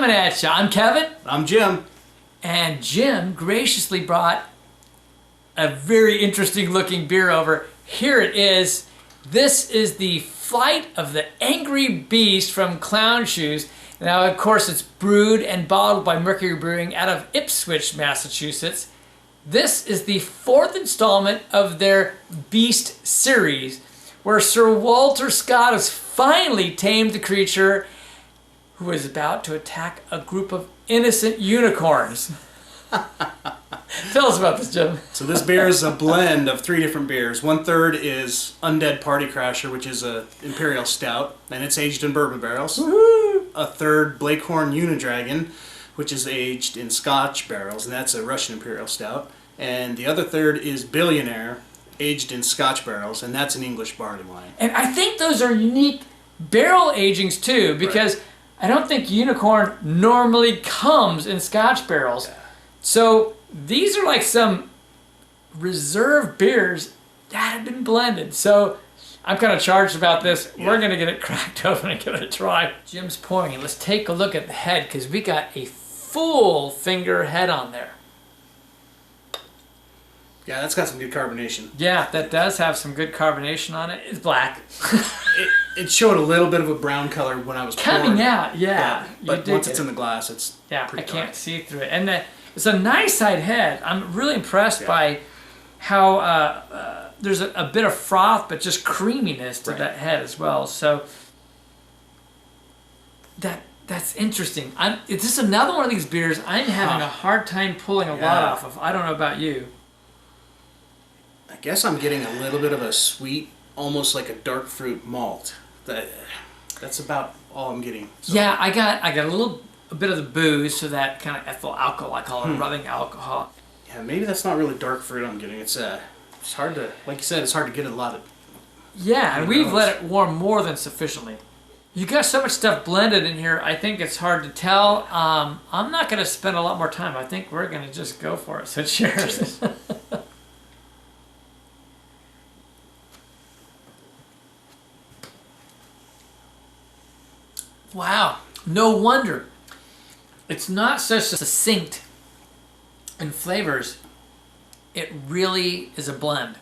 coming at you. I'm Kevin. I'm Jim. And Jim graciously brought a very interesting looking beer over. Here it is. This is the Flight of the Angry Beast from Clown Shoes. Now, of course, it's brewed and bottled by Mercury Brewing out of Ipswich, Massachusetts. This is the fourth installment of their Beast series, where Sir Walter Scott has finally tamed the creature who is about to attack a group of innocent unicorns. Tell us about this, Jim. So this beer is a blend of 3 different beers. 1/3 is Undead Party Crasher, which is a Imperial Stout, and it's aged in bourbon barrels. Woohoo! A third, Blaecorn Unidragon, which is aged in Scotch barrels, and that's a Russian Imperial Stout. And the other third is Billionaire, aged in Scotch barrels, and that's an English barley wine. And I think those are unique barrel agings too, because I don't think unicorn normally comes in Scotch barrels. Yeah. So these are like some reserve beers that have been blended. So I'm kind of charged about this. Yeah. We're going to get it cracked open and give it a try. Jim's pouring it. Let's take a look at the head, because we got a full finger head on there. Yeah, that's got some good carbonation. Yeah, that does have some good carbonation on it. It's black. It showed a little bit of a brown color when I was Coming pouring. out, yeah. But once it's in the glass, it's I pretty dark. can't see through it. And it's a nice side head. I'm really impressed by how there's a bit of froth, but just creaminess to that head as well. So that's interesting. This is another one of these beers I'm having a hard time pulling a lot off of. I don't know about you. I guess I'm getting a little bit of a sweet, almost like a dark fruit malt. That's about all I'm getting. So. Yeah, I got a bit of the booze, so that kind of ethyl alcohol, I call it, rubbing alcohol. Yeah, maybe that's not really dark fruit I'm getting. It's hard to, like you said, it's hard to get a lot of. Yeah, and we've let it warm more than sufficiently. You got so much stuff blended in here, I think it's hard to tell. I'm not going to spend a lot more time. I think we're going to just go for it. So cheers. Wow, no wonder. It's not so succinct in flavors. It really is a blend.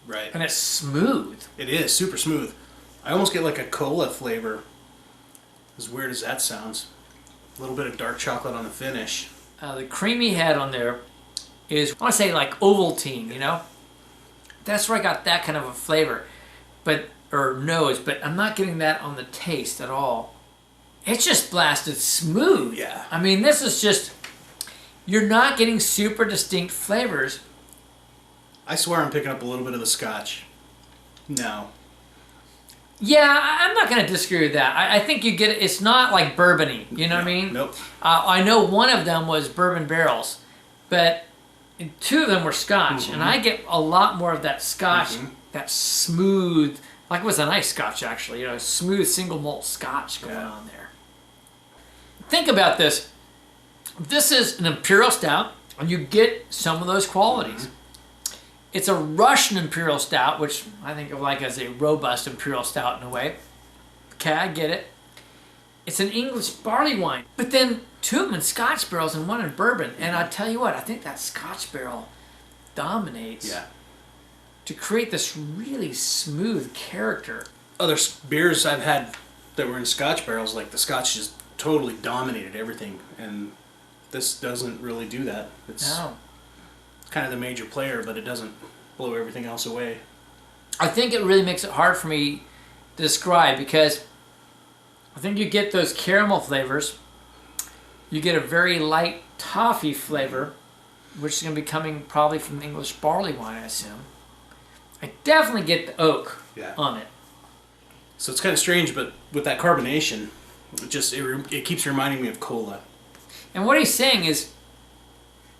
Right. And it's smooth. It is super smooth. I almost get like a cola flavor. As weird as that sounds. A little bit of dark chocolate on the finish. The creamy head on there is, I want to say like Ovaltine, you know? That's where I got that kind of a flavor. Or nose, but I'm not getting that on the taste at all. It's just blasted smooth. Yeah. I mean, this is just, you're not getting super distinct flavors. I swear I'm picking up a little bit of the Scotch. No. Yeah, I'm not going to disagree with that. I think you get it. It's not like bourbon-y, you know what I mean? Nope. I know one of them was bourbon barrels, but 2 of them were Scotch, and I get a lot more of that Scotch, that smooth, like it was a nice Scotch actually, you know, smooth single malt Scotch going on there. Think about this. This is an Imperial Stout, and you get some of those qualities. It's a Russian Imperial Stout, which I think of like as a robust Imperial Stout in a way. Okay, I get it. It's an English barley wine, but then 2 of them in Scotch barrels and 1 in bourbon. And I tell you what, I think that Scotch barrel dominates to create this really smooth character. Other beers I've had that were in Scotch barrels, like the Scotch just totally dominated everything, and this doesn't really do that. It's kind of the major player, but it doesn't blow everything else away. I think it really makes it hard for me to describe, because I think you get those caramel flavors, you get a very light toffee flavor, which is going to be coming probably from English barley wine, I assume. I definitely get the oak on it. So it's kind of strange, but with that carbonation, it keeps reminding me of cola. And what he's saying is,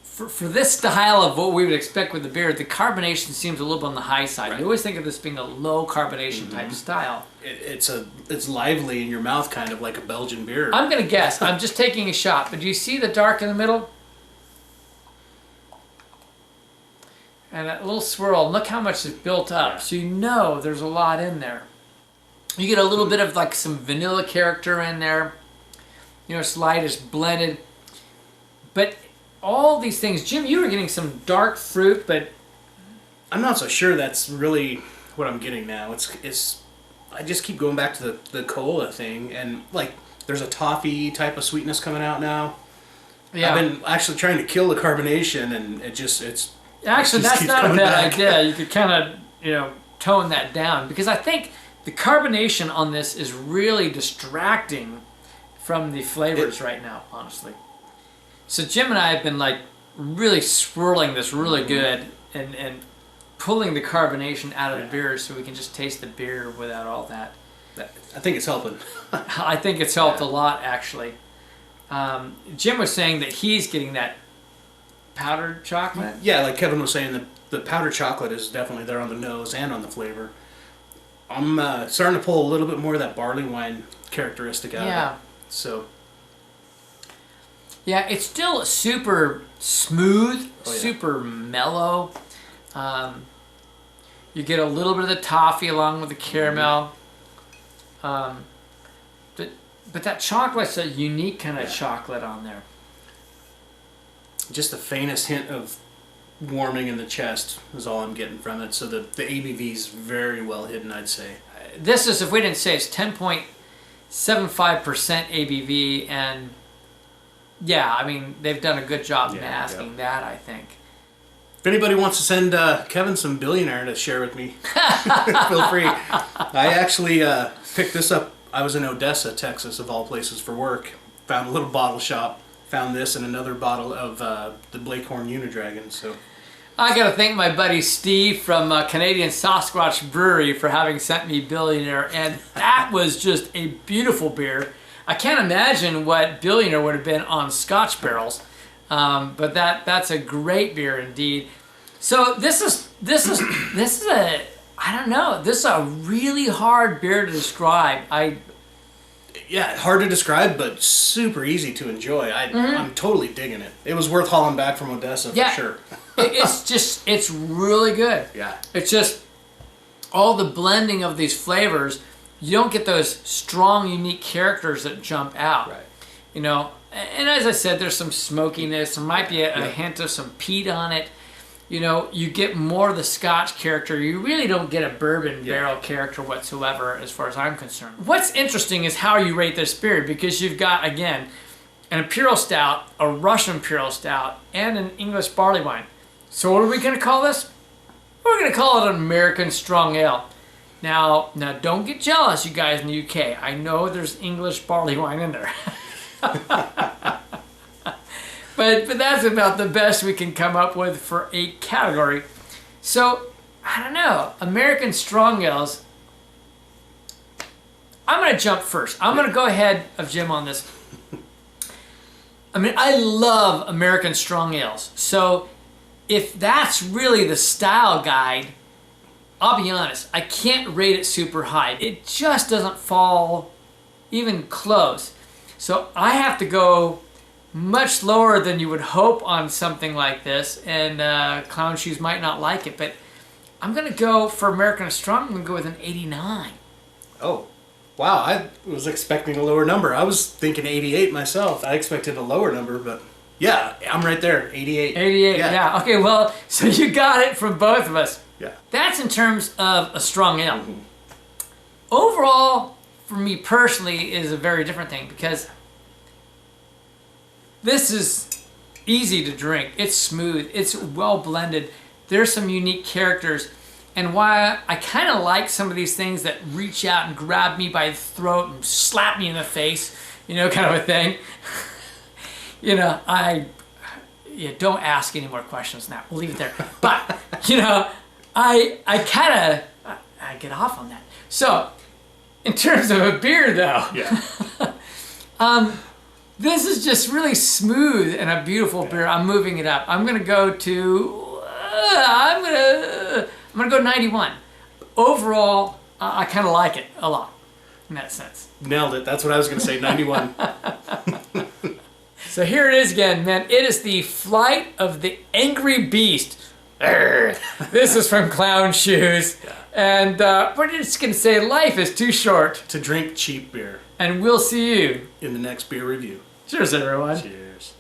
for this style of what we would expect with the beer, the carbonation seems a little bit on the high side. Right. You always think of this being a low carbonation type style. It's lively in your mouth, kind of like a Belgian beer. I'm going to guess. I'm just taking a shot, but do you see the dark in the middle? And that little swirl, look how much is built up. Yeah. So you know there's a lot in there. You get a little bit of like some vanilla character in there. It's light, it's blended. But all these things, Jim, you were getting some dark fruit, but I'm not so sure that's really what I'm getting now. It's I just keep going back to the cola thing, and like there's a toffee type of sweetness coming out now. Yeah. I've been actually trying to kill the carbonation, and it's actually that's not a bad idea. You could kind of tone that down, because I think the carbonation on this is really distracting from the flavors right now, honestly. So Jim and I have been like really swirling this really good and pulling the carbonation out of the beer so we can just taste the beer without all that. I think it's helping. I think it's helped a lot, actually. Jim was saying that he's getting that powdered chocolate. Yeah, like Kevin was saying, the powdered chocolate is definitely there on the nose and on the flavor. I'm starting to pull a little bit more of that barley wine characteristic out of it. So. Yeah, it's still super smooth, super mellow. You get a little bit of the toffee along with the caramel. But that chocolate's a unique kind of chocolate on there. Just the faintest hint of warming in the chest is all I'm getting from it. So the ABV is very well hidden, I'd say. This is, if we didn't say, it's 10.75% ABV, and yeah, I mean, they've done a good job masking that, I think. If anybody wants to send Kevin some Billionaire to share with me, feel free. I actually picked this up. I was in Odessa, Texas, of all places, for work. Found a little bottle shop. Found this and another bottle of the Blaecorn Unidragon. So I got to thank my buddy Steve from Canadian Sasquatch Brewery for having sent me Billionaire, and that was just a beautiful beer. I can't imagine what Billionaire would have been on Scotch barrels, but that's a great beer indeed. So this is a, I don't know, this is a really hard beer to describe. Yeah, hard to describe, but super easy to enjoy. I'm totally digging it. It was worth hauling back from Odessa for sure. It's really good. Yeah. It's just all the blending of these flavors. You don't get those strong, unique characters that jump out. Right. And as I said, there's some smokiness. There might be a hint of some peat on it. You get more of the Scotch character. You really don't get a bourbon barrel character whatsoever, as far as I'm concerned. What's interesting is how you rate this beer, because you've got, again, an Imperial Stout, a Russian Imperial Stout, and an English barley wine. So what are we going to call this? We're going to call it an American Strong Ale. Now, don't get jealous, you guys in the UK. I know there's English barley wine in there. But that's about the best we can come up with for a category. So, I don't know. American Strong Ales. I'm going to jump first. I'm going to go ahead of Jim on this. I mean, I love American Strong Ales. So, if that's really the style guide, I'll be honest, I can't rate it super high. It just doesn't fall even close. So, I have to go much lower than you would hope on something like this, and Clown Shoes might not like it, but I'm going to go for American Strong. I'm going to go with an 89. Oh, wow. I was expecting a lower number. I was thinking 88 myself. I expected a lower number, but yeah, I'm right there, 88. 88, yeah. Okay, well, so you got it from both of us. Yeah. That's in terms of a strong ale. Overall, for me personally, is a very different thing, because this is easy to drink. It's smooth. It's well blended. There's some unique characters. And while I kind of like some of these things that reach out and grab me by the throat and slap me in the face, kind of a thing, don't ask any more questions now. We'll leave it there. But, I get off on that. So, in terms of a beer, though, this is just really smooth and a beautiful beer. I'm moving it up. I'm gonna go to I'm gonna go 91. Overall, I kind of like it a lot in that sense. Nailed it. That's what I was gonna say. 91. So here it is again, man. It is the Flight of the Angry Beast. This is from Clown Shoes. Yeah. And we're just going to say life is too short. To drink cheap beer. And we'll see you in the next beer review. Cheers, everyone. Cheers.